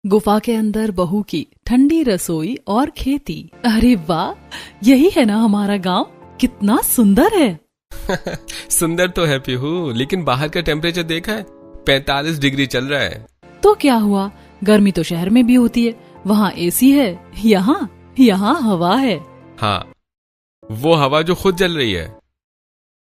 गुफा के अंदर बहू की ठंडी रसोई और खेती। अरे वाह, यही है ना हमारा गांव, कितना सुंदर है। सुंदर तो है पीहू, लेकिन बाहर का टेम्परेचर देखा है? 45 डिग्री चल रहा है। तो क्या हुआ, गर्मी तो शहर में भी होती है, वहाँ एसी है, यहाँ हवा है। हाँ, वो हवा जो खुद जल रही है।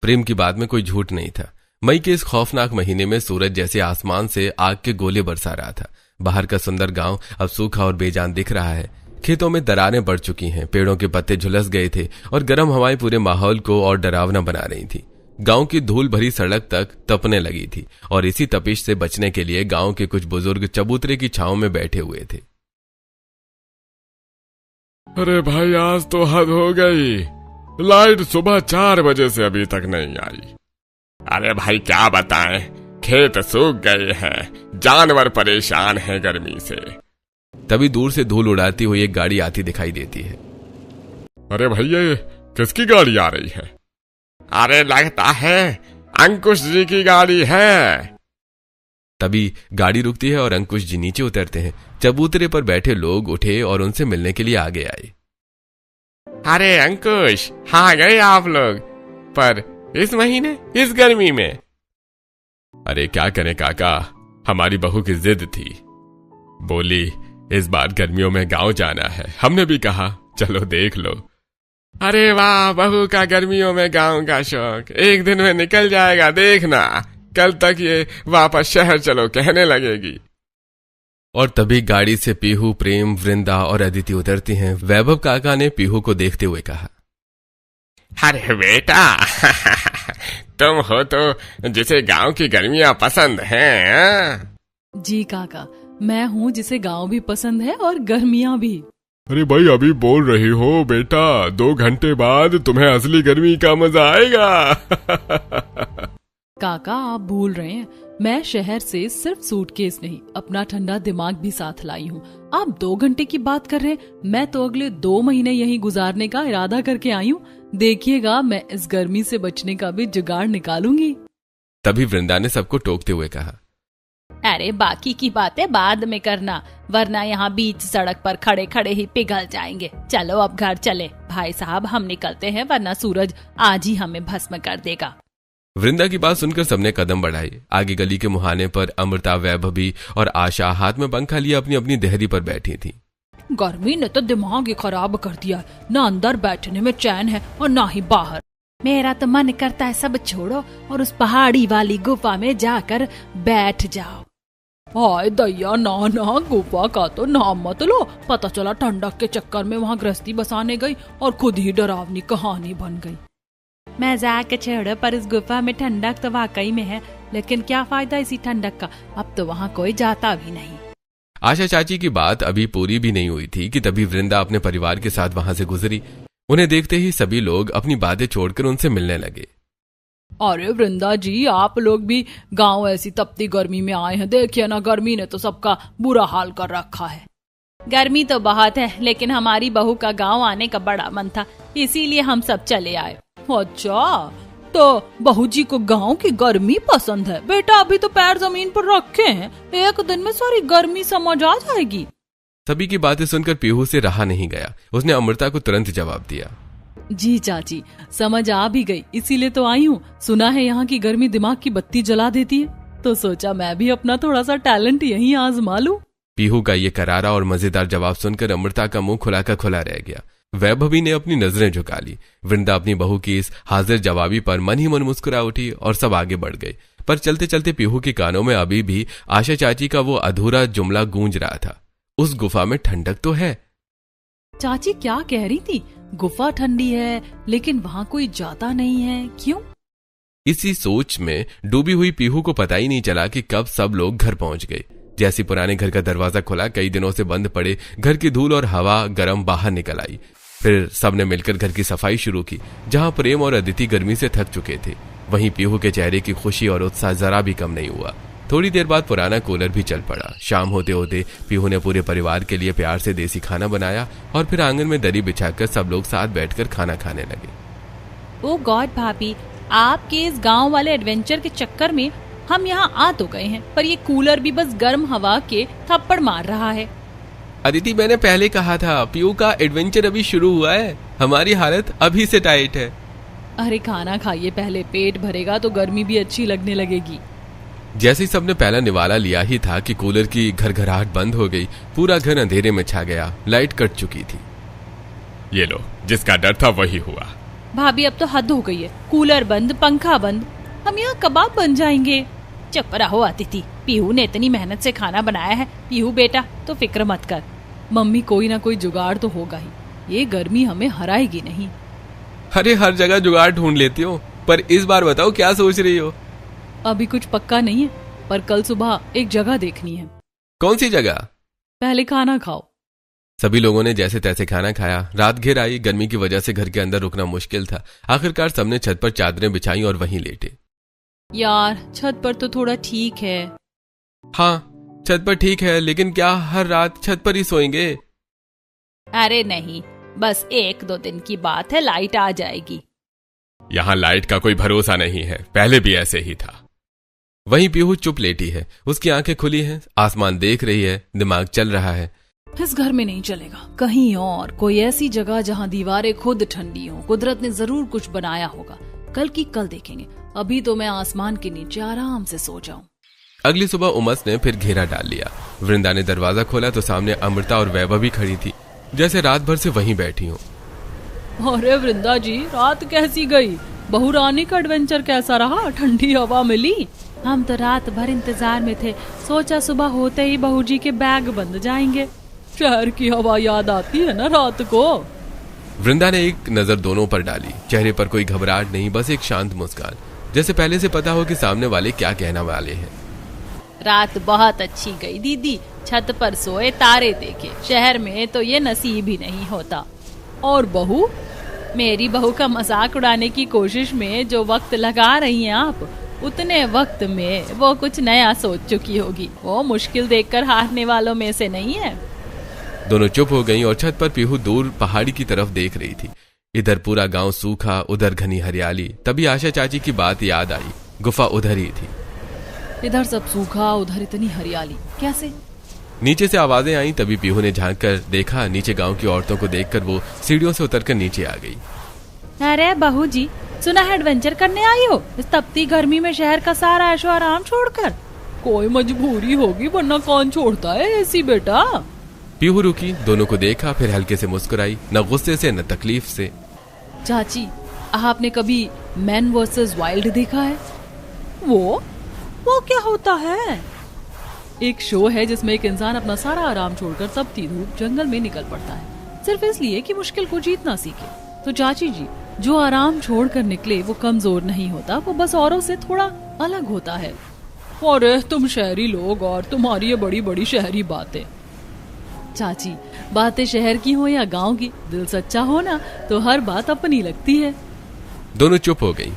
प्रेम की बात में कोई झूठ नहीं था। मई के इस खौफनाक महीने में सूरज जैसे आसमान से आग के गोले बरसा रहा था। बाहर का सुंदर गांव अब सूखा और बेजान दिख रहा है। खेतों में दरारें पड़ चुकी हैं, पेड़ों के पत्ते झुलस गए थे और गर्म हवाएं पूरे माहौल को और डरावना बना रही थी। गांव की धूल भरी सड़क तक तपने लगी थी और इसी तपिश से बचने के लिए गांव के कुछ बुजुर्ग चबूतरे की छांव में बैठे हुए थे। अरे भाई, आज तो हद हो गई, लाइट सुबह 4 बजे से अभी तक नहीं आई। अरे भाई क्या बताएं, खेत सूख गए हैं, जानवर परेशान हैं गर्मी से। तभी दूर से धूल उड़ाती हुई एक गाड़ी आती दिखाई देती है। अरे भाई, ये किसकी गाड़ी आ रही है? अरे लगता है अंकुश जी की गाड़ी है। तभी गाड़ी रुकती है और अंकुश जी नीचे उतरते हैं। चबूतरे पर बैठे लोग उठे और उनसे मिलने के लिए आगे आए। अरे अंकुश, हाँ गए आप लोग, पर इस महीने, इस गर्मी में? अरे क्या करें काका, हमारी बहू की जिद थी, बोली इस बार गर्मियों में गांव जाना है। हमने भी कहा चलो देख लो। अरे वाह, बहू का गर्मियों में गांव का शौक एक दिन में निकल जाएगा, देखना कल तक ये वापस शहर चलो कहने लगेगी। और तभी गाड़ी से पीहू, प्रेम, वृंदा और अदिति उतरती हैं। वैभव काका ने पीहू को देखते हुए कहा, अरे बेटा, तुम हो तो जिसे गांव की गर्मियां पसंद हैं। जी काका, मैं हूँ जिसे गांव भी पसंद है और गर्मियाँ भी। अरे भाई, अभी बोल रही हो बेटा, 2 घंटे बाद तुम्हें असली गर्मी का मजा आएगा। काका आप भूल रहे हैं, मैं शहर से सिर्फ सूटकेस नहीं, अपना ठंडा दिमाग भी साथ लाई हूँ। आप 2 घंटे की बात कर रहे हैं, मैं तो अगले 2 महीने यहीं गुजारने का इरादा करके आई हूँ। देखिएगा, मैं इस गर्मी से बचने का भी जुगाड़ निकालूंगी। तभी वृंदा ने सबको टोकते हुए कहा, अरे बाकी की बातें बाद में करना, वरना यहाँ बीच सड़क पर खड़े खड़े ही पिघल जाएंगे। चलो अब घर चले भाई साहब, हम निकलते हैं, वरना सूरज आज ही हमें भस्म कर देगा। वृंदा की बात सुनकर सबने कदम बढ़ाए। आगे गली के मुहाने पर अमृता, वैभवी और आशा हाथ में पंखा लिए अपनी अपनी देहरी पर बैठी थी। गर्मी ने तो दिमाग ही खराब कर दिया, ना अंदर बैठने में चैन है और ना ही बाहर। मेरा तो मन करता है सब छोड़ो और उस पहाड़ी वाली गुफा में जाकर बैठ जाओ। हाय दैया, ना गुफा का तो नाम मत लो। पता चला ठंडक के चक्कर में वहाँ गृहस्थी बसाने गई और खुद ही डरावनी कहानी बन गई। मजाक छोड़ो, पर इस गुफा में ठंडक तो वाकई में है, लेकिन क्या फायदा इसी ठंडक का, अब तो वहाँ कोई जाता भी नहीं। आशा चाची की बात अभी पूरी भी नहीं हुई थी कि तभी वृंदा अपने परिवार के साथ वहां से गुजरी। उन्हें देखते ही सभी लोग अपनी बातें छोड़कर उनसे मिलने लगे। अरे वृंदा जी, आप लोग भी गांव ऐसी तपती गर्मी में आए हैं, देखिए ना, गर्मी ने तो सबका बुरा हाल कर रखा है। गर्मी तो बहुत है, लेकिन हमारी बहू का गांव आने का बड़ा मन था, इसीलिए हम सब चले आए। अच्छा, तो बहू जी को गांव की गर्मी पसंद है। बेटा अभी तो पैर जमीन पर रखे हैं, एक दिन में सारी गर्मी समझ आ जाएगी। सभी की बातें सुनकर पीहू से रहा नहीं गया। उसने अमृता को तुरंत जवाब दिया, जी चाची, समझ आ भी गई, इसीलिए तो आई हूँ। सुना है यहाँ की गर्मी दिमाग की बत्ती जला देती है, तो सोचा मैं भी अपना थोड़ा सा टैलेंट यहीं आजमा लूं। पीहू का ये करारा और मजेदार जवाब सुनकर अमृता का मुंह खुला का खुला रह गया। वैभवी ने अपनी नजरें झुका ली। वृंदा अपनी बहू की इस हाजिर जवाबी पर मन ही मन मुस्कुरा उठी और सब आगे बढ़ गए। पर चलते चलते पीहू के कानों में अभी भी आशा चाची का वो अधूरा जुमला गूंज रहा था, उस गुफा में ठंडक तो है। चाची क्या कह रही थी? गुफा ठंडी है, लेकिन वहाँ कोई जाता नहीं है, क्यों? इसी सोच में डूबी हुई पीहू को पता ही नहीं चला कि कब सब लोग घर पहुंच गए। जैसे पुराने घर का दरवाजा खुला, कई दिनों से बंद पड़े घर की धूल और हवा गर्म बाहर निकल आई। फिर सबने मिलकर घर की सफाई शुरू की। जहां प्रेम और अदिति गर्मी से थक चुके थे, वहीं पीहू के चेहरे की खुशी और उत्साह जरा भी कम नहीं हुआ। थोड़ी देर बाद पुराना कूलर भी चल पड़ा। शाम होते होते पीहू ने पूरे परिवार के लिए प्यार से देसी खाना बनाया और फिर आंगन में दरी बिछाकर सब लोग साथ बैठकर खाना खाने लगे। ओ गॉड भाभी, आपके इस गांव वाले एडवेंचर के चक्कर में हम यहाँ आ तो गए हैं, पर ये कूलर भी बस गर्म हवा के थप्पड़ मार रहा है। अदिति, मैंने पहले कहा था पीयू का एडवेंचर अभी शुरू हुआ है, हमारी हालत अभी से टाइट है। अरे खाना खाइए पहले, पेट भरेगा तो गर्मी भी अच्छी लगने लगेगी। जैसे ही सबने पहला निवाला लिया ही था कि कूलर की घरघराहट बंद हो गई। पूरा घर अंधेरे में छा गया, लाइट कट चुकी थी। ये लो, जिसका डर था वही हुआ। भाभी अब तो हद हो गई है, कूलर बंद, पंखा बंद, हम यहाँ कबाब बन जाएंगे। चुप रहो अतिथि, पीहू ने इतनी मेहनत से खाना बनाया है। पीहू बेटा तो फिक्र मत कर। मम्मी कोई ना कोई जुगाड़ तो होगा ही, ये गर्मी हमें हराएगी नहीं। अरे हर जगह जुगाड़ ढूंढ लेती हो, पर इस बार बताओ क्या सोच रही हो? अभी कुछ पक्का नहीं है, पर कल सुबह एक जगह देखनी है। कौन सी जगह? पहले खाना खाओ। सभी लोगों ने जैसे तैसे खाना खाया। रात घिर आई, गर्मी की वजह से घर के अंदर रुकना मुश्किल था। आखिरकार सबने छत पर चादरें बिछाई और वहीं लेटे। यार छत पर तो थोड़ा ठीक है। हाँ छत पर ठीक है, लेकिन क्या हर रात छत पर ही सोएंगे? अरे नहीं, बस 1-2 दिन की बात है, लाइट आ जाएगी। यहाँ लाइट का कोई भरोसा नहीं है, पहले भी ऐसे ही था। वहीं पीहू चुप लेटी है, उसकी आंखें खुली हैं, आसमान देख रही है, दिमाग चल रहा है। इस घर में नहीं चलेगा, कहीं और कोई ऐसी जगह जहाँ दीवारें खुद ठंडी हो। कुदरत ने जरूर कुछ बनाया होगा, कल की कल देखेंगे। अभी तो मैं आसमान के नीचे आराम से सो जाऊं। अगली सुबह उमस ने फिर घेरा डाल लिया। वृंदा ने दरवाजा खोला तो सामने अमृता और वैभव भी खड़ी थी, जैसे रात भर से वहीं बैठी हो। अरे वृंदा जी, रात कैसी गई? बहू रानी का एडवेंचर कैसा रहा? ठंडी हवा मिली? हम तो रात भर इंतजार में थे, सोचा सुबह होते ही बहू जी के बैग बंद जाएंगे। शहर की हवा याद आती है ना रात को। वृंदा ने एक नजर दोनों पर डाली। चेहरे पर कोई घबराहट नहीं, बस एक शांत मुस्कान, जैसे पहले से पता हो कि सामने वाले क्या कहने वाले हैं। रात बहुत अच्छी गई दीदी, छत पर सोए, तारे देखे। शहर में तो ये नसीब ही नहीं होता। और बहू? मेरी बहू का मजाक उड़ाने की कोशिश में जो वक्त लगा रही हैं आप, उतने वक्त में वो कुछ नया सोच चुकी होगी। वो मुश्किल देखकर हारने वालों में से नहीं है। दोनों चुप हो गईं और छत पर पीहू दूर पहाड़ी की तरफ देख रही थी। इधर पूरा गांव सूखा, उधर घनी हरियाली। तभी आशा चाची की बात याद आई, गुफा उधर ही थी। इधर सब सूखा, उधर इतनी हरियाली, कैसे? नीचे से आवाजें आई, तभी पीहू ने झांक कर देखा। नीचे गांव की औरतों को देखकर वो सीढ़ियों से उतरकर नीचे आ गई। अरे बहू जी, सुना है एडवेंचर करने आई हो इस तपती गर्मी में, शहर का सारा ऐशो आराम छोड़कर? कोई मजबूरी होगी, वरना कौन छोड़ता है ऐसी बेटा। पीहू रुकी, दोनों को देखा, फिर हल्के से मुस्कुराई, न गुस्से से न तकलीफ से। चाची, आपने कभी मैन वर्सेस वाइल्ड देखा है? वो क्या होता है? एक शो है जिसमें एक इंसान अपना सारा आराम छोड़कर तपती धूप जंगल में निकल पड़ता है, सिर्फ इसलिए कि मुश्किल को जीतना सीखे। तो चाची जी, जो आराम छोड़कर निकले वो कमजोर नहीं होता, वो बस औरों से थोड़ा अलग होता है। अरे तुम शहरी लोग और तुम्हारी ये बड़ी बड़ी शहरी बातें। चाची, बातें शहर की हो या गांव की, दिल सच्चा हो ना तो हर बात अपनी लगती है। दोनों चुप हो गईं।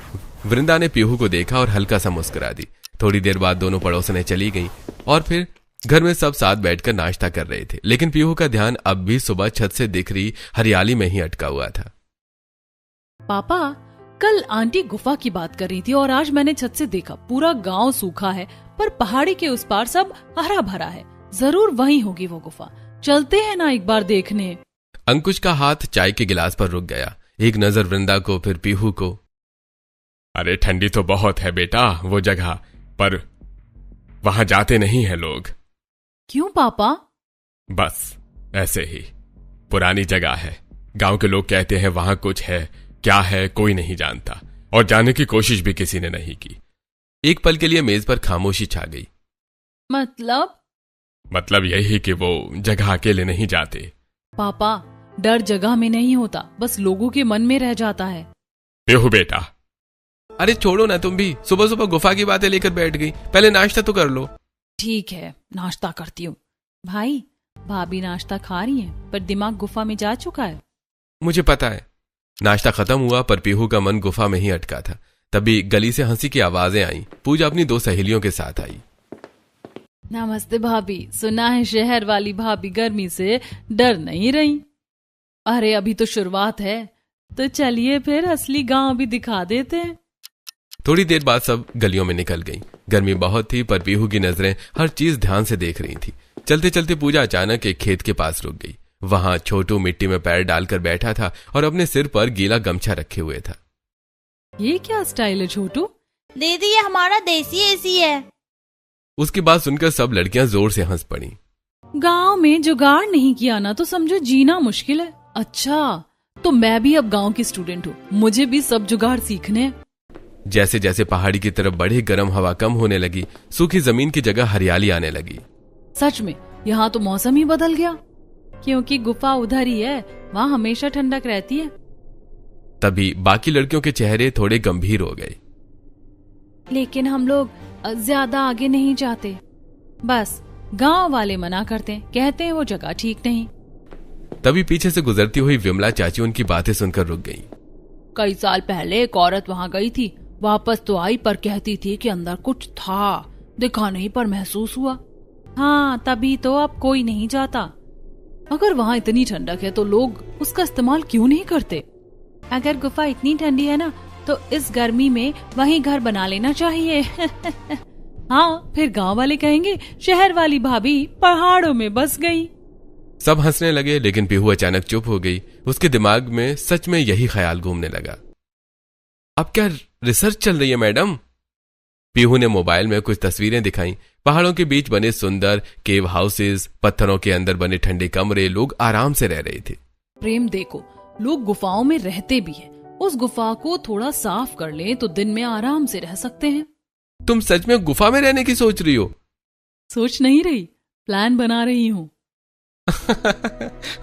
वृंदा ने पीहू को देखा और हल्का सा मुस्कुरा दी। थोड़ी देर बाद दोनों पड़ोसनें चली गईं और फिर घर में सब साथ बैठकर नाश्ता कर रहे थे। लेकिन पीहू का ध्यान अब भी सुबह छत से दिख रही हरियाली में ही अटका हुआ था। पापा, कल आंटी गुफा की बात कर रही थी और आज मैंने छत से देखा, पूरा गांव सूखा है पर पहाड़ी के उस पार सब हरा भरा है। जरूर वहीं होगी वो गुफा, चलते हैं ना एक बार देखने। अंकुश का हाथ चाय के गिलास पर रुक गया। एक नजर वृंदा को, फिर पीहू को। अरे ठंडी तो बहुत है बेटा वो जगह, पर वहां जाते नहीं है लोग। क्यों पापा? बस ऐसे ही, पुरानी जगह है। गांव के लोग कहते हैं वहां कुछ है, क्या है कोई नहीं जानता, और जाने की कोशिश भी किसी ने नहीं की। एक पल के लिए मेज पर खामोशी छा गई। मतलब यही कि वो जगह अकेले नहीं जाते। पापा, डर जगह में नहीं होता, बस लोगों के मन में रह जाता है। पीहू बेटा। अरे छोड़ो ना, तुम भी सुबह सुबह गुफा की बातें लेकर बैठ गई। पहले नाश्ता तो कर लो। ठीक है, नाश्ता करती हूँ। भाई, भाभी नाश्ता खा रही हैं, पर दिमाग गुफा में जा चुका है। मुझे पता है। नाश्ता खत्म हुआ पर पीहू का मन गुफा में ही अटका था। तभी गली से हंसी की आवाजें आई। पूजा अपनी 2 सहेलियों के साथ आई। नमस्ते भाभी, सुना है शहर वाली भाभी गर्मी से डर नहीं रही। अरे अभी तो शुरुआत है, तो चलिए फिर असली गांव भी दिखा देते हैं। थोड़ी देर बाद सब गलियों में निकल गईं। गर्मी बहुत थी पर पीहू की नजरें हर चीज ध्यान से देख रही थी। चलते चलते पूजा अचानक एक खेत के पास रुक गई। वहां छोटू मिट्टी में पैर डालकर बैठा था और अपने सिर पर गीला गमछा रखे हुए था। ये क्या स्टाइल है छोटू? दीदी ये हमारा देसी एसी है। उसकी बात सुनकर सब लड़कियां जोर से हंस पड़ी। गांव में जुगाड़ नहीं किया ना तो समझो जीना मुश्किल है। अच्छा, तो मैं भी अब गांव की स्टूडेंट हूँ, मुझे भी सब जुगाड़ सीखने हैं। जैसे जैसे पहाड़ी की तरफ बढ़े गर्म हवा कम होने लगी, सूखी जमीन की जगह हरियाली आने लगी। सच में यहाँ तो मौसम ही बदल गया, क्योंकि गुफा उधर ही है, वहाँ हमेशा ठंडक रहती है। तभी बाकी लड़कियों के चेहरे थोड़े गंभीर हो गए। लेकिन हम लोग ज्यादा आगे नहीं जाते, बस गांव वाले मना करते हैं, कहते हैं वो जगह ठीक नहीं। तभी पीछे से गुजरती हुई विमला चाची उनकी बातें सुनकर रुक गई। कई साल पहले एक औरत वहाँ गई थी, वापस तो आई पर कहती थी कि अंदर कुछ था, दिखा नहीं पर महसूस हुआ। हाँ, तभी तो अब कोई नहीं जाता। अगर वहाँ इतनी ठंडक है तो लोग उसका इस्तेमाल क्यों नहीं करते? अगर गुफा इतनी ठंडी है ना तो इस गर्मी में वहीं घर बना लेना चाहिए। हाँ, फिर गांव वाले कहेंगे शहर वाली भाभी पहाड़ों में बस गई। सब हंसने लगे, लेकिन पीहू अचानक चुप हो गई। उसके दिमाग में सच में यही ख्याल घूमने लगा। अब क्या रिसर्च चल रही है मैडम? पीहू ने मोबाइल में कुछ तस्वीरें दिखाई। पहाड़ों के बीच बने सुंदर केव हाउसेस, पत्थरों के अंदर बने ठंडे कमरे, लोग आराम से रह रहे थे। प्रेम देखो, लोग गुफाओं में रहते भी हैं। उस गुफा को थोड़ा साफ कर लें तो दिन में आराम से रह सकते हैं। तुम सच में गुफा में रहने की सोच रही हो? सोच नहीं रही, प्लान बना रही हूँ।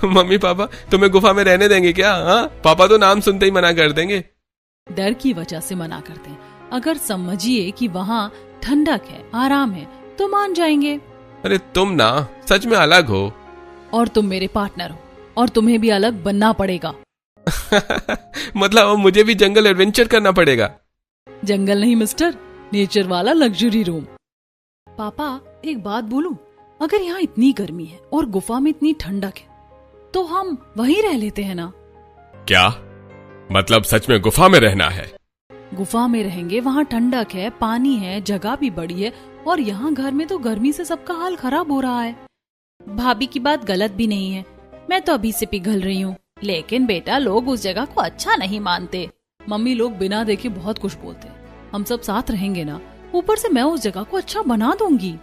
मम्मी पापा तुम्हें गुफा में रहने देंगे क्या? हाँ, पापा तो नाम सुनते ही मना कर देंगे। डर की वजह से मना करते हैं। अगर समझिए कि वहाँ ठंडक है, आराम है, तो मान जाएंगे। अरे तुम ना सच में अलग हो। और तुम मेरे पार्टनर हो, और तुम्हें भी अलग बनना पड़ेगा। मतलब अब मुझे भी जंगल एडवेंचर करना पड़ेगा? जंगल नहीं मिस्टर, नेचर वाला लग्जरी रूम। पापा एक बात बोलूं, अगर यहाँ इतनी गर्मी है और गुफा में इतनी ठंडक है तो हम वहीं रह लेते हैं ना? क्या मतलब सच में गुफा में रहना है? गुफा में रहेंगे, वहाँ ठंडक है, पानी है, जगह भी बड़ी है, और यहाँ घर में तो गर्मी से सबका हाल खराब हो रहा है। भाभी की बात गलत भी नहीं है, मैं तो अभी से पिघल रही हूँ, लेकिन बेटा लोग उस जगह को अच्छा नहीं मानते। मम्मी लोग बिना देखे बहुत कुछ बोलते हैं। हम सब साथ रहेंगे ना, ऊपर से मैं उस जगह को अच्छा बना दूंगी।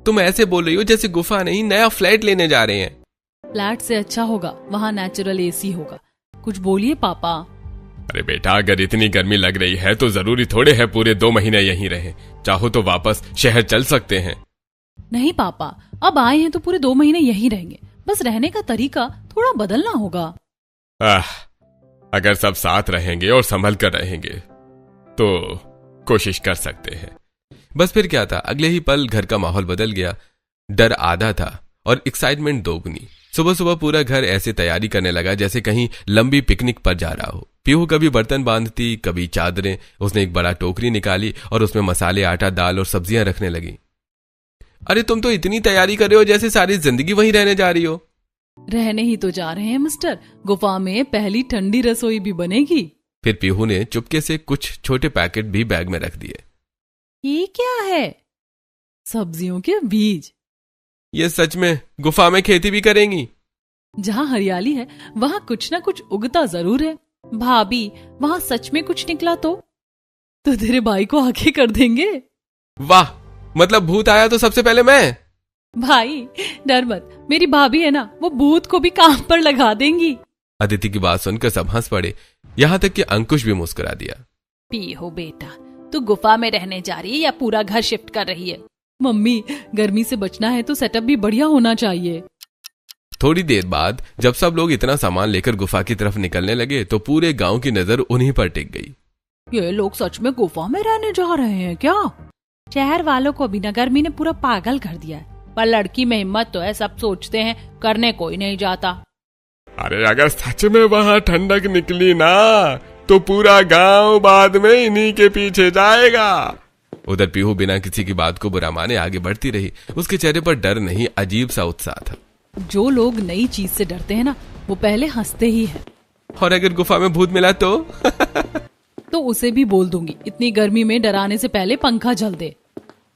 तुम ऐसे बोल रही हो जैसे गुफा नहीं नया फ्लैट लेने जा रहे हैं। फ्लैट से अच्छा होगा, वहाँ नेचुरल एसी होगा। कुछ बोलिए पापा। अरे बेटा, अगर इतनी गर्मी लग रही है तो जरूरी थोड़े है पूरे 2 महीने यहीं रहे। चाहो तो वापस शहर चल सकते हैं। नहीं पापा, अब आए हैं तो पूरे 2 महीने यहीं रहेंगे, बस रहने का तरीका थोड़ा बदलना होगा। अगर सब साथ रहेंगे और संभल कर रहेंगे तो कोशिश कर सकते हैं। बस फिर क्या था, अगले ही पल घर का माहौल बदल गया। डर आधा था और एक्साइटमेंट दोगुनी। सुबह सुबह पूरा घर ऐसे तैयारी करने लगा जैसे कहीं लंबी पिकनिक पर जा रहा हो। पीहू कभी बर्तन बांधती, कभी चादरें। उसने एक बड़ा टोकरी निकाली और उसमें मसाले, आटा, दाल और सब्जियां रखने लगी। अरे तुम तो इतनी तैयारी कर रहे हो जैसे सारी जिंदगी वहीं रहने जा रही हो। रहने ही तो जा रहे हैं मिस्टर, गुफा में पहली ठंडी रसोई भी बनेगी। फिर पीहू ने चुपके से कुछ छोटे पैकेट भी बैग में रख दिए। ये क्या है? सब्जियों के बीज। ये सच में गुफा में खेती भी करेंगी? जहाँ हरियाली है वहाँ कुछ ना कुछ उगता जरूर है। भाभी, वहाँ सच में कुछ निकला तो तेरे भाई को आगे कर देंगे। वाह, मतलब भूत आया तो सबसे पहले मैं? भाई डर मत, मेरी भाभी है ना, वो भूत को भी काम पर लगा देंगी। अदिति की बात सुनकर सब हंस पड़े, यहाँ तक कि अंकुश भी मुस्कुरा दिया। पीहू बेटा, तू गुफा में रहने जा रही है या पूरा घर शिफ्ट कर रही है? मम्मी, गर्मी से बचना है तो सेटअप भी बढ़िया होना चाहिए। थोड़ी देर बाद जब सब लोग इतना सामान लेकर गुफा की तरफ निकलने लगे तो पूरे गांव की नजर उन्हीं पर टिक गई। ये लोग सच में गुफा में रहने जा रहे हैं क्या? शहर वालों को भी गर्मी ने पूरा पागल कर दिया है, पर लड़की में हिम्मत तो है, सब सोचते हैं, करने कोई नहीं जाता। अरे अगर सच में वहाँ ठंडक निकली ना तो पूरा गांव बाद में इन्हीं के पीछे जाएगा। उधर पीहू बिना किसी की बात को बुरा माने आगे बढ़ती रही। उसके चेहरे पर डर नहीं, अजीब सा उत्साह था। जो लोग नई चीज से डरते हैं ना, वो पहले हंसते ही हैं। और अगर गुफा में भूत मिला तो? तो उसे भी बोल दूंगी इतनी गर्मी में डराने से पहले पंखा जल दे।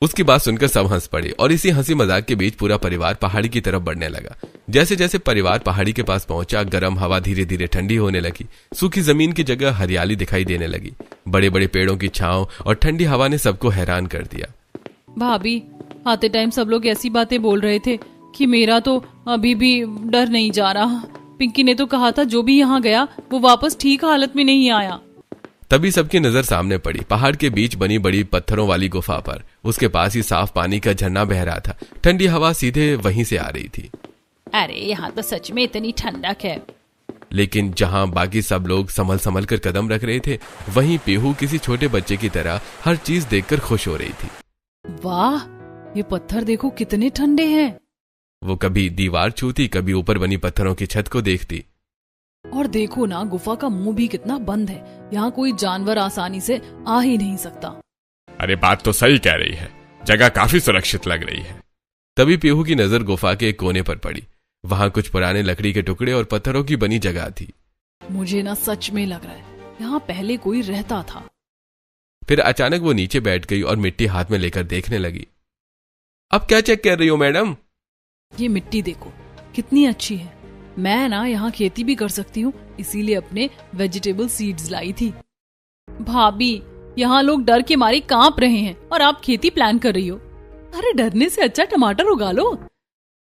उसकी बात सुनकर सब हंस पड़े और इसी हंसी मजाक के बीच पूरा परिवार पहाड़ी की तरफ बढ़ने लगा। जैसे जैसे परिवार पहाड़ी के पास पहुंचा, गर्म हवा धीरे धीरे ठंडी होने लगी। सूखी जमीन की जगह हरियाली दिखाई देने लगी। बड़े बड़े पेड़ों की छांव और ठंडी हवा ने सबको हैरान कर दिया। भाभी, आते टाइम सब लोग ऐसी बातें बोल रहे थे कि मेरा तो अभी भी डर नहीं जा रहा। पिंकी ने तो कहा था जो भी यहाँ गया वो वापस ठीक हालत में नहीं आया। तभी सबकी नजर सामने पड़ी, पहाड़ के बीच बनी बड़ी पत्थरों वाली गुफा पर। उसके पास ही साफ पानी का झरना बह रहा था। ठंडी हवा सीधे वहीं से आ रही थी। अरे यहाँ तो सच में इतनी ठंडक है। लेकिन जहां बाकी सब लोग संभल संभल कर कदम रख रहे थे, वहीं पीहू किसी छोटे बच्चे की तरह हर चीज देखकर खुश हो रही थी। वाह, ये पत्थर देखो कितने ठंडे हैं। वो कभी दीवार छूती, कभी ऊपर बनी पत्थरों की छत को देखती। और देखो ना, गुफा का मुंह भी कितना बंद है। यहाँ कोई जानवर आसानी से आ ही नहीं सकता। अरे बात तो सही कह रही है, जगह काफी सुरक्षित लग रही है। तभी पीहू की नजर गुफा के एक कोने पर पड़ी। वहां कुछ पुराने लकड़ी के टुकड़े और पत्थरों की बनी जगह थी। मुझे ना सच में लग रहा है यहाँ पहले कोई रहता था। फिर अचानक वो नीचे बैठ गई और मिट्टी हाथ में लेकर देखने लगी। अब क्या चेक कर रही हो मैडम? ये मिट्टी देखो कितनी अच्छी है। मैं ना यहाँ खेती भी कर सकती हूँ, इसीलिए अपने वेजिटेबल सीड्स लाई थी। भाभी, यहाँ लोग डर के मारे कांप रहे हैं और आप खेती प्लान कर रही हो। अरे डरने से अच्छा टमाटर उगा लो।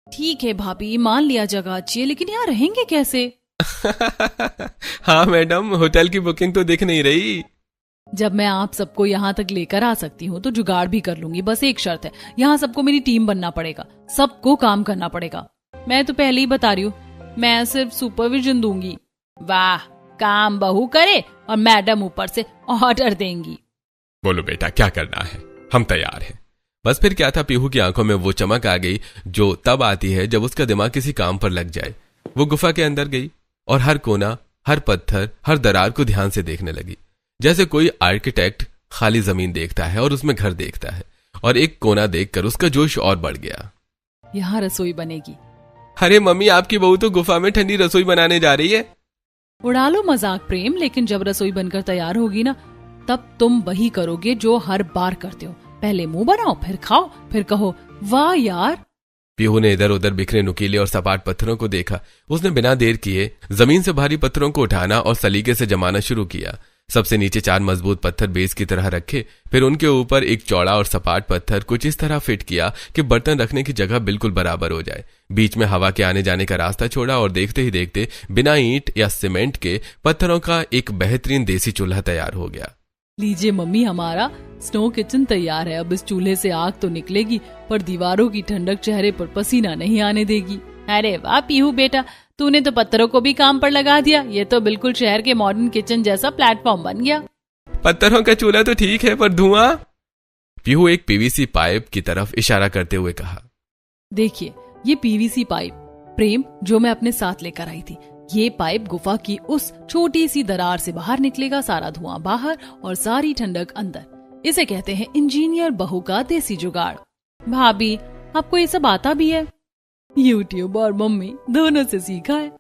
ठीक है भाभी, मान लिया जगह अच्छी है, लेकिन यहाँ रहेंगे कैसे? हाँ मैडम, होटल की बुकिंग तो दिख नहीं रही। जब मैं आप सबको यहाँ तक लेकर आ सकती हूँ तो जुगाड़ भी कर लूंगी। बस एक शर्त है, यहाँ सबको मेरी टीम बनना पड़ेगा, सबको काम करना पड़ेगा। मैं तो पहले ही बता रही हूँ, मैं सिर्फ सुपरविजन दूंगी। वाह, काम बहू करे और मैडम ऊपर से ऑर्डर देंगी। बोलो बेटा, क्या करना है, हम तैयार हैं। बस फिर क्या था, पीहू की आंखों में वो चमक आ गई जो तब आती है जब उसका दिमाग किसी काम पर लग जाए। वो गुफा के अंदर गई और हर कोना, हर पत्थर, हर दरार को ध्यान से देखने लगी, जैसे कोई आर्किटेक्ट खाली जमीन देखता है और उसमें घर देखता है। और एक कोना देखकर उसका जोश और बढ़ गया। यहाँ रसोई बनेगी। अरे मम्मी, आपकी बहू तो गुफा में ठंडी रसोई बनाने जा रही है। उड़ा लो मजाक प्रेम, लेकिन जब रसोई बनकर तैयार होगी ना, तब तुम वही करोगे जो हर बार करते हो। पहले मुंह बनाओ, फिर खाओ, फिर कहो वाह यार। पीहू ने इधर उधर बिखरे नुकीले और सपाट पत्थरों को देखा। उसने बिना देर किए जमीन से भारी पत्थरों को उठाना और सलीके से जमाना शुरू किया। सबसे नीचे 4 मजबूत पत्थर बेस की तरह रखे, फिर उनके ऊपर एक चौड़ा और सपाट पत्थर कुछ इस तरह फिट किया कि बर्तन रखने की जगह बिल्कुल बराबर हो जाए। बीच में हवा के आने जाने का रास्ता छोड़ा और देखते ही देखते बिना ईंट या सीमेंट के पत्थरों का एक बेहतरीन देसी चूल्हा तैयार हो गया। लीजिए मम्मी, हमारा स्नो किचन तैयार है। अब इस चूल्हे से आग तो निकलेगी, पर दीवारों की ठंडक चेहरे पर पसीना नहीं आने देगी। अरे वाह पीहू बेटा, तूने तो पत्थरों को भी काम पर लगा दिया। ये तो बिल्कुल शहर के मॉडर्न किचन जैसा प्लेटफॉर्म बन गया। पत्थरों का चूल्हा तो ठीक है, पर धुआं? पीहू एक पीवीसी पाइप की तरफ इशारा करते हुए कहा। देखिए, ये पीवीसी पाइप प्रेम जो मैं अपने साथ लेकर आई थी। ये पाइप गुफा की उस छोटी सी दरार से बाहर निकलेगा, सारा धुआं बाहर और सारी ठंडक अंदर। इसे कहते हैं इंजीनियर बहू का देसी जुगाड़। भाभी, आपको ये सब आता भी है? यूट्यूब और मम्मी दोनों से सीखा है।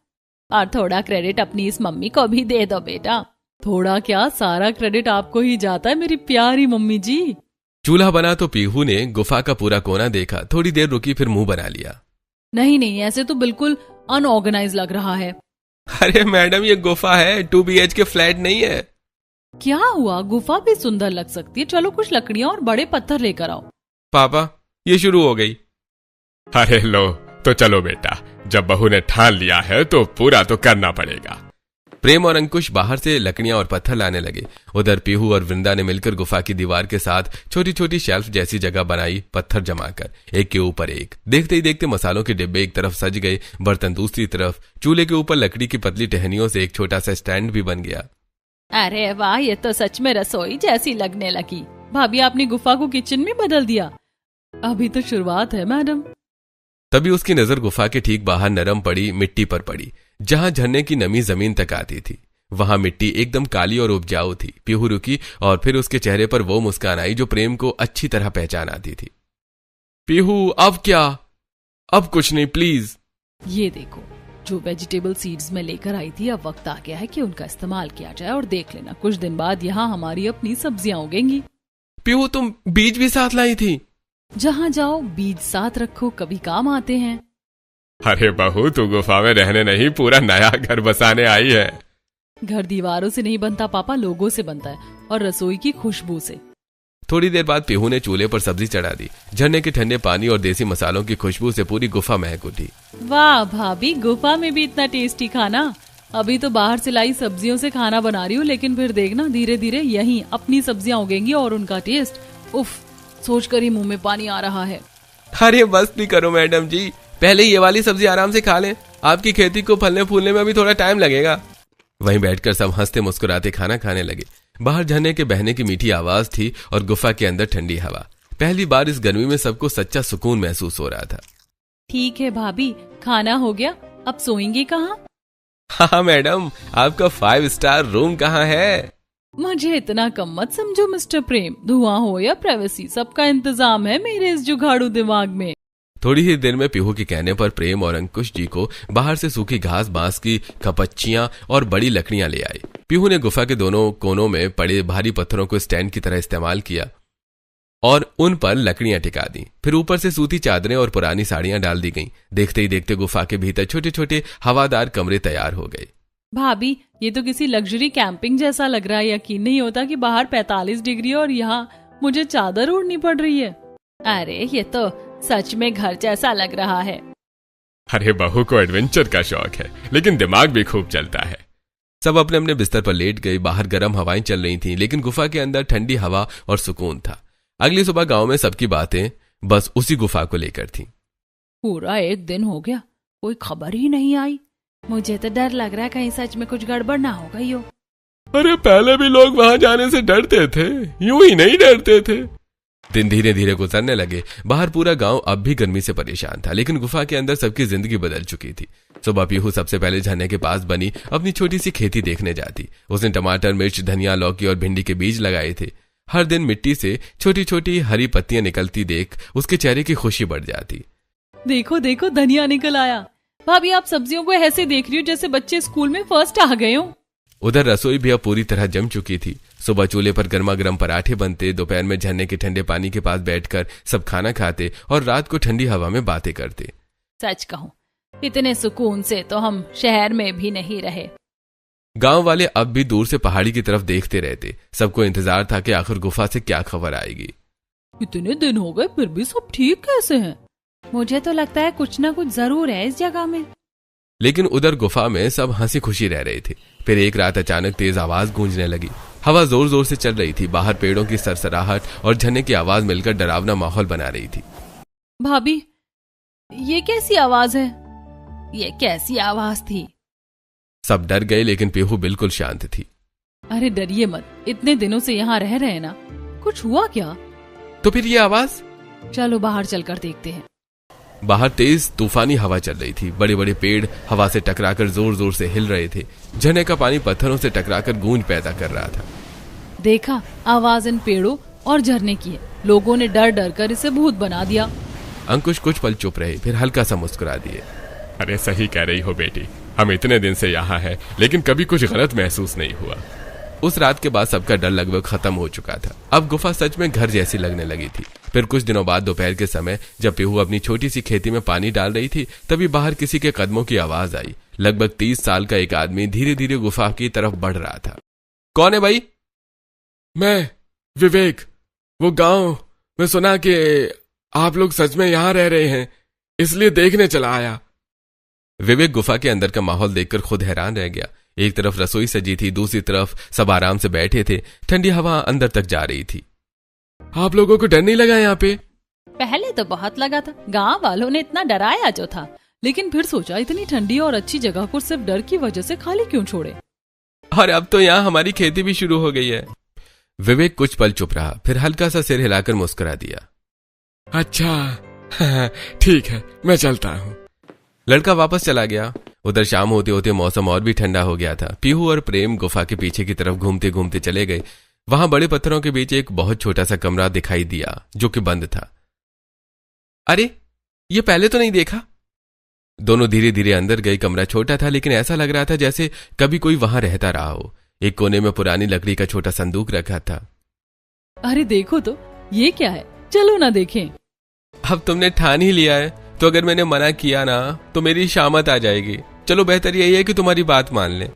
और थोड़ा क्रेडिट अपनी इस मम्मी को भी दे दो बेटा। थोड़ा क्या, सारा क्रेडिट आपको ही जाता है मेरी प्यारी मम्मी जी। चूल्हा बना तो पीहू ने गुफा का पूरा कोना देखा, थोड़ी देर रुकी, फिर मुंह बना लिया। नहीं, ऐसे तो बिल्कुल अनऑर्गेनाइज लग रहा है। अरे मैडम, ये गुफा है, 2 BHK फ्लैट नहीं है। क्या हुआ, गुफा भी सुंदर लग सकती है। चलो कुछ लकड़ियां और बड़े पत्थर लेकर आओ। पापा, ये शुरू हो गई। अरे लो, तो चलो बेटा, जब बहू ने ठान लिया है तो पूरा तो करना पड़ेगा। प्रेम और अंकुश बाहर से लकड़ियां और पत्थर लाने लगे। उधर पीहू और वृंदा ने मिलकर गुफा की दीवार के साथ छोटी छोटी शेल्फ जैसी जगह बनाई, पत्थर जमाकर एक के ऊपर एक। देखते ही देखते मसालों के डिब्बे एक तरफ सज गए, बर्तन दूसरी तरफ। चूल्हे के ऊपर लकड़ी की पतली टहनियों से एक छोटा सा स्टैंड भी बन गया। अरे वाह, ये तो सच में रसोई जैसी लगने लगी। भाभी, आपने गुफा को किचन में बदल दिया। अभी तो शुरुआत है मैडम। तभी उसकी नजर गुफा के ठीक बाहर नरम पड़ी मिट्टी पर पड़ी, जहां झरने की नमी जमीन तक आती थी। वहां मिट्टी एकदम काली और उपजाऊ थी। पीहू रुकी और फिर उसके चेहरे पर वो मुस्कान आई जो प्रेम को अच्छी तरह पहचान आती थी। पीहू, अब क्या? अब कुछ नहीं, प्लीज। ये देखो, जो वेजिटेबल सीड्स में लेकर आई थी, अब वक्त आ गया है कि उनका इस्तेमाल किया जाए। और देख लेना, कुछ दिन बाद यहाँ हमारी अपनी सब्जियां उगेंगी। पीहू, तुम बीज भी साथ लाई थी? जहाँ जाओ बीज साथ रखो, कभी काम आते हैं। अरे बहू, तू गुफा में रहने नहीं, पूरा नया घर बसाने आई है। घर दीवारों से नहीं बनता पापा, लोगों से बनता है, और रसोई की खुशबू से। थोड़ी देर बाद पीहू ने चूल्हे पर सब्जी चढ़ा दी। झरने के ठंडे पानी और देसी मसालों की खुशबू से पूरी गुफा महक उठी। वाह भाभी, गुफा में भी इतना टेस्टी खाना। अभी तो बाहर से लाई सब्जियों से खाना बना रही हूँ, लेकिन फिर देखना धीरे धीरे यहीं अपनी सब्जियां उगेंगी और उनका टेस्ट, उफ, सोचकर ही मुंह में पानी आ रहा है। अरे बस भी करो मैडम जी, पहले ये वाली सब्जी आराम से खा लें। आपकी खेती को फलने फूलने में अभी थोड़ा टाइम लगेगा। वहीं बैठकर सब हंसते मुस्कुराते खाना खाने लगे। बाहर झरने के बहने की मीठी आवाज थी और गुफा के अंदर ठंडी हवा। पहली बार इस गर्मी में सबको सच्चा सुकून महसूस हो रहा था। ठीक है भाभी, खाना हो गया, अब सोएंगे कहाँ? हाँ मैडम, आपका 5 स्टार रूम कहाँ है? मुझे इतना कम मत समझो मिस्टर प्रेम। धुआं हो या प्राइवेसी, सबका इंतजाम है मेरे इस जुगाड़ू दिमाग में। थोड़ी ही देर में पीहू के कहने पर प्रेम और अंकुश जी को बाहर से सूखी घास, बांस की खपच्चियां और बड़ी लकड़ियां ले आए। पीहू ने गुफा के दोनों कोनों में पड़े भारी पत्थरों को स्टैंड की तरह इस्तेमाल किया और उन पर लकड़ियां टिका दी। फिर ऊपर से सूती चादरें और पुरानी साड़ियां डाल दी गईं। देखते ही देखते गुफा के भीतर छोटे छोटे हवादार कमरे तैयार हो गए। भाभी, ये तो किसी लग्जरी कैंपिंग जैसा लग रहा है। यकीन नहीं होता कि बाहर 45 डिग्री और यहाँ मुझे चादर ओढ़नी पड़ रही है। अरे ये तो सच में घर जैसा लग रहा है। अरे बहू को एडवेंचर का शौक है, लेकिन दिमाग भी खूब चलता है। सब अपने अपने बिस्तर पर लेट गए। बाहर गर्म हवाएं चल रही थीं, लेकिन गुफा के अंदर ठंडी हवा और सुकून था। अगली सुबह गांव में सबकी बातें बस उसी गुफा को लेकर थीं। पूरा एक दिन हो गया, कोई खबर ही नहीं आई। मुझे तो डर लग रहा है कहीं सच में कुछ गड़बड़ ना हो गई हो। अरे पहले भी लोग वहां जाने से डरते थे, यूं ही नहीं डरते थे। दिन धीरे धीरे गुजरने लगे। बाहर पूरा गांव अब भी गर्मी से परेशान था, लेकिन गुफा के अंदर सबकी जिंदगी बदल चुकी थी। सुबह पीहू सबसे पहले झरने के पास बनी अपनी छोटी सी खेती देखने जाती। उसने टमाटर, मिर्च, धनिया, लौकी और भिंडी के बीज लगाए थे। हर दिन मिट्टी से छोटी छोटी हरी पत्तियां निकलती देख उसके चेहरे की खुशी बढ़ जाती। देखो देखो, धनिया निकल आया। भाभी, आप सब्जियों को ऐसे देख रही हो जैसे बच्चे स्कूल में फर्स्ट आ गए हो। उधर रसोई भी अब पूरी तरह जम चुकी थी। सुबह चूल्हे पर गर्मा गर्म पराठे बनते, दोपहर में झरने के ठंडे पानी के पास बैठकर सब खाना खाते और रात को ठंडी हवा में बातें करते। सच कहूं, इतने सुकून से तो हम शहर में भी नहीं रहे। गांव वाले अब भी दूर से पहाड़ी की तरफ देखते रहते। सबको इंतजार था कि आखिर गुफा से क्या खबर आएगी। इतने दिन हो गए फिर भी सब ठीक कैसे हैं? मुझे तो लगता है कुछ ना कुछ जरूर है इस जगह में। लेकिन उधर गुफा में सब हंसी खुशी रह रहे थे। फिर एक रात अचानक तेज आवाज गूंजने लगी। हवा जोर जोर से चल रही थी। बाहर पेड़ों की सरसराहट और झरने की आवाज मिलकर डरावना माहौल बना रही थी। भाभी, ये कैसी आवाज है? ये कैसी आवाज थी? सब डर गए, लेकिन पीहू बिल्कुल शांत थी। अरे डरिए मत, इतने दिनों से यहाँ रह रहे हैं ना, कुछ हुआ क्या? तो फिर ये आवाज? चलो बाहर चलकर देखते हैं। बाहर तेज तूफानी हवा चल रही थी। बड़े बड़े पेड़ हवा से टकराकर जोर जोर से हिल रहे थे। झरने का पानी पत्थरों से टकराकर गूंज पैदा कर रहा था। देखा, आवाज इन पेड़ों और झरने की है। लोगों ने डर डर कर इसे भूत बना दिया। अंकुश कुछ पल चुप रहे, फिर हल्का सा मुस्कुरा दिए। अरे सही कह रही हो बेटी, हम इतने दिन से यहाँ हैं, लेकिन कभी कुछ गलत महसूस नहीं हुआ। उस रात के बाद सबका डर लगभग खत्म हो चुका था। अब गुफा सच में घर जैसी लगने लगी थी। फिर कुछ दिनों बाद दोपहर के समय जब पीहू अपनी छोटी सी खेती में पानी डाल रही थी, तभी बाहर किसी के कदमों की आवाज आई। लगभग 30 साल का एक आदमी धीरे धीरे गुफा की तरफ बढ़ रहा था। कौन है भाई? मैं विवेक। वो गांव में सुना कि आप लोग सच में यहाँ रह रहे हैं, इसलिए देखने चला आया। विवेक गुफा के अंदर का माहौल देखकर खुद हैरान रह गया। एक तरफ रसोई सजी थी, दूसरी तरफ सब आराम से बैठे थे। ठंडी हवा अंदर तक जा रही थी। आप लोगों को डर नहीं लगा यहाँ पे? पहले तो बहुत लगा था, गांव वालों ने इतना डराया जो था। लेकिन फिर सोचा इतनी ठंडी और अच्छी जगह को सिर्फ डर की वजह से खाली क्यों छोड़े। और अब तो यहाँ हमारी खेती भी शुरू हो गई है। विवेक कुछ पल चुप रहा, फिर हल्का सा सिर हिलाकर मुस्कुरा दिया। अच्छा ठीक है, मैं चलता हूँ। लड़का वापस चला गया। उधर शाम होते होते मौसम और भी ठंडा हो गया था। पीहू और प्रेम गुफा के पीछे की तरफ घूमते घूमते चले गए। वहां बड़े पत्थरों के बीच एक बहुत छोटा सा कमरा दिखाई दिया जो कि बंद था। अरे, ये पहले तो नहीं देखा। दोनों धीरे धीरे अंदर गए। कमरा छोटा था लेकिन ऐसा लग रहा था जैसे कभी कोई वहां रहता रहा हो। एक कोने में पुरानी लकड़ी का छोटा संदूक रखा था। अरे देखो तो, ये क्या है, चलो ना देखें। अब तुमने ठान ही लिया है तो अगर मैंने मना किया ना तो मेरी शामत आ जाएगी। चलो बेहतर यही है कि तुम्हारी बात मान लें।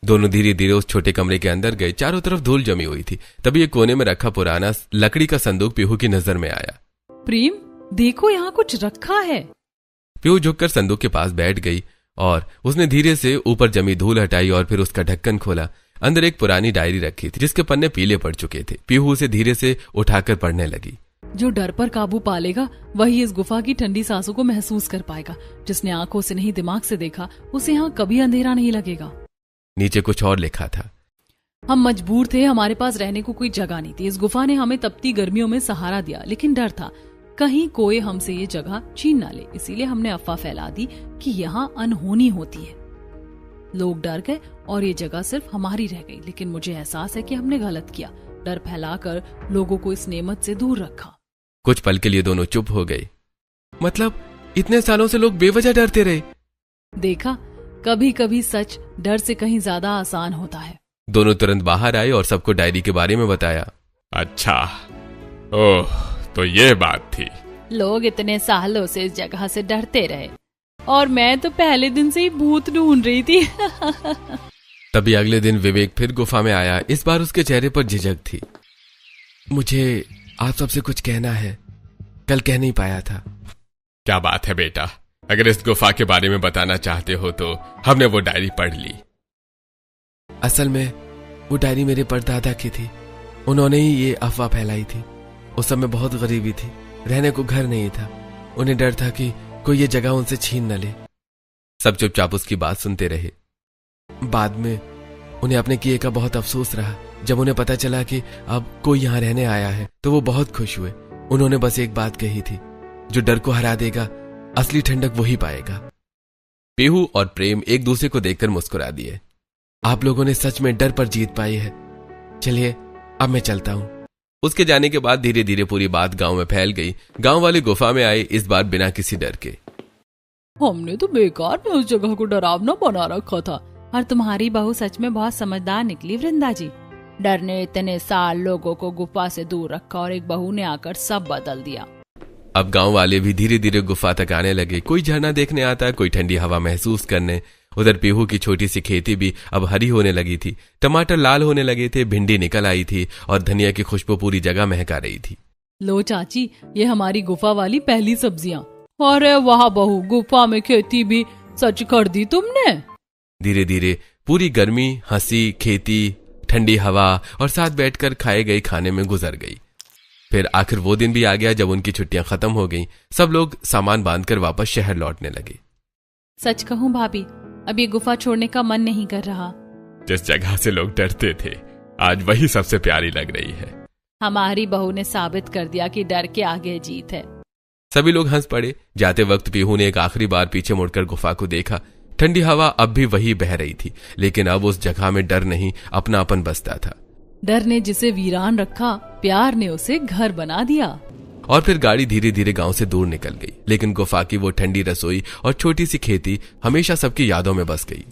दोनों धीरे धीरे उस छोटे कमरे के अंदर गए। चारों तरफ धूल जमी हुई थी। तभी एक कोने में रखा पुराना लकड़ी का संदूक पीहू की नजर में आया। प्रेम, देखो यहाँ कुछ रखा है। पीहू झुककर संदूक के पास बैठ गई और उसने धीरे से ऊपर जमी धूल हटाई और फिर उसका ढक्कन खोला। अंदर एक पुरानी डायरी रखी थी जिसके पन्ने पीले पड़ चुके थे। पीहू उसे धीरे से उठाकर पढ़ने लगी। जो डर पर काबू पा लेगा वही इस गुफा की ठंडी सांसों को महसूस कर पाएगा। जिसने आंखों से नहीं दिमाग से देखा उसे यहाँ कभी अंधेरा नहीं लगेगा। नीचे कुछ और लिखा था। हम मजबूर थे, हमारे पास रहने को कोई जगह नहीं थी। इस गुफा ने हमें तपती गर्मियों में सहारा दिया, लेकिन डर था कहीं कोई हमसे ये जगह छीन ना ले। इसीलिए हमने अफवाह फैला दी कि यहाँ अनहोनी होती है। लोग डर गए और ये जगह सिर्फ हमारी रह गई। लेकिन मुझे एहसास है कि हमने गलत किया। डर फैलाकर लोगों को इस नेमत से दूर रखा। कुछ पल के लिए दोनों चुप हो गए। मतलब इतने सालों से लोग बेवजह डरते रहे। देखा, कभी कभी सच डर से कहीं ज्यादा आसान होता है। दोनों तुरंत बाहर आए और सबको डायरी के बारे में बताया। अच्छा, ओह, तो ये बात थी। लोग इतने सालों से इस जगह से डरते रहे और मैं तो पहले दिन से ही भूत ढूंढ रही थी। तभी अगले दिन विवेक फिर गुफा में आया। इस बार उसके चेहरे पर झिझक थी। मुझे आप सबसे कुछ कहना है, कल कह नहीं पाया था। क्या बात है बेटा, अगर इस गुफा के बारे में बताना चाहते हो तो हमने वो डायरी पढ़ ली। असल में वो डायरी मेरे परदादा की थी। उन्होंने ही ये अफवाह फैलाई थी। उस समय बहुत गरीबी थी, रहने को घर नहीं था। उन्हें डर था कि कोई ये जगह उनसे छीन न ले। सब चुपचाप उसकी बात सुनते रहे। बाद में उन्हें अपने किए का बहुत अफसोस रहा। जब उन्हें पता चला कि अब कोई यहाँ रहने आया है तो वो बहुत खुश हुए। उन्होंने बस एक बात कही थी, जो डर को हरा देगा असली ठंडक वही पाएगा। पीहू और प्रेम एक दूसरे को देखकर मुस्कुरा दिए। आप लोगों ने सच में डर पर जीत पाई है। चलिए अब मैं चलता हूं। उसके जाने के बाद धीरे धीरे पूरी बात गांव में फैल गई। गांव वाले गुफा में आए, इस बार बिना किसी डर के। हमने तो बेकार में उस जगह को डरावना बना रखा था। और तुम्हारी बहू सच में बहुत समझदार निकली वृंदा जी। डर ने इतने साल लोगों को गुफा से दूर रखा और एक बहू ने आकर सब बदल दिया। अब गांव वाले भी धीरे धीरे गुफा तक आने लगे। कोई झरना देखने आता, कोई ठंडी हवा महसूस करने। उधर पीहू की छोटी सी खेती भी अब हरी होने लगी थी। टमाटर लाल होने लगे थे, भिंडी निकल आई थी और धनिया की खुशबू पूरी जगह महका रही थी। लो चाची, ये हमारी गुफा वाली पहली सब्जियां। अरे वाह बहू, गुफा में खेती भी सच कर दी तुमने। धीरे धीरे पूरी गर्मी, हंसी, खेती, ठंडी हवा और साथ बैठकर खाए गए खाने में गुजर गई। फिर आखिर वो दिन भी आ गया जब उनकी छुट्टियां खत्म हो गईं। सब लोग सामान बांधकर वापस शहर लौटने लगे। सच कहूं भाभी, अब ये गुफा छोड़ने का मन नहीं कर रहा। जिस जगह से लोग डरते थे आज वही सबसे प्यारी लग रही है। हमारी बहू ने साबित कर दिया कि डर के आगे जीत है। सभी लोग हंस पड़े। जाते वक्त पीहू ने एक आखिरी बार पीछे मुड़कर गुफा को देखा। ठंडी हवा अब भी वही बह रही थी, लेकिन अब उस जगह में डर नहीं, अपनापन बसता था। डर ने जिसे वीरान रखा, प्यार ने उसे घर बना दिया। और फिर गाड़ी धीरे धीरे गांव से दूर निकल गई, लेकिन गुफा की वो ठंडी रसोई और छोटी सी खेती हमेशा सबकी यादों में बस गई।